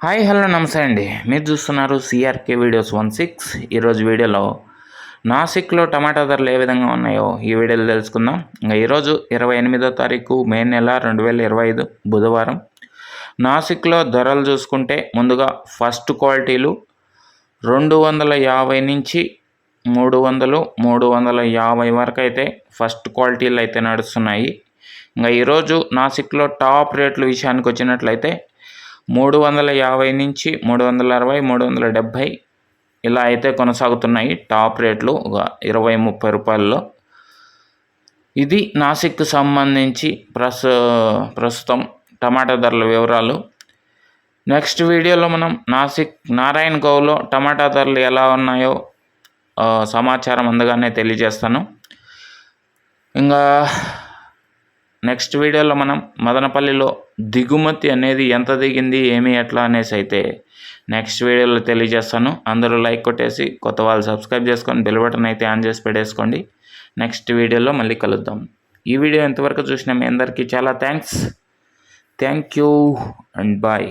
Hi hello నమస్తే అండి. మీరు చూస్తున్నారు సిఆర్కే వీడియోస్ 16. ఈరోజు వీడియోలో నాసిక్లో టమాటా ధరలు ఏ విధంగా ఉన్నాయో ఈ వీడియోలో తెలుసుకుందాం. ఇంకా ఈరోజు 28వ తారీఖు మే నెల 2025 బుధవారం. నాసిక్లో ధరలు చూసుకుంటే ముందుగా ఫస్ట్ క్వాలిటీలు 250 నుంచి 300, 350 వరకు అయితే ఫస్ట్ క్వాలిటీలు అయితే నడుస్తున్నాయి. ఇంకా ఈరోజు నాసిక్లో టాప్ రేట్ల విషయానికి వచ్చినట్లయితే 350 నుంచి 360, 370 ఇలా అయితే కొనసాగుతున్నాయి టాప్ రేట్లు 20-30 రూపాయల్లో. ఇది నాసిక్కు సంబంధించి ప్రస్తుతం టమాటా ధరల వివరాలు. నెక్స్ట్ వీడియోలో మనం నాసిక్ నారాయణ గౌలో టమాటా ధరలు ఎలా ఉన్నాయో సమాచారం అందగానే తెలియజేస్తాను. ఇంకా నెక్స్ట్ వీడియోలో మనం మదనపల్లిలో దిగుమతి అనేది ఎంత దిగింది ఏమి ఎట్లా అనేసి అయితే నెక్స్ట్ వీడియోలో తెలియజేస్తాను. అందరూ లైక్ కొట్టేసి కొత్త వాళ్ళు సబ్స్క్రైబ్ చేసుకొని బెల్ బటన్ అయితే ఆన్ చేసి పెట్టేసుకోండి. నెక్స్ట్ వీడియోలో మళ్ళీ కలుద్దాం. ఈ వీడియో ఎంతవరకు చూసినా మీ అందరికీ చాలా థ్యాంక్ యూ అండ్ బాయ్.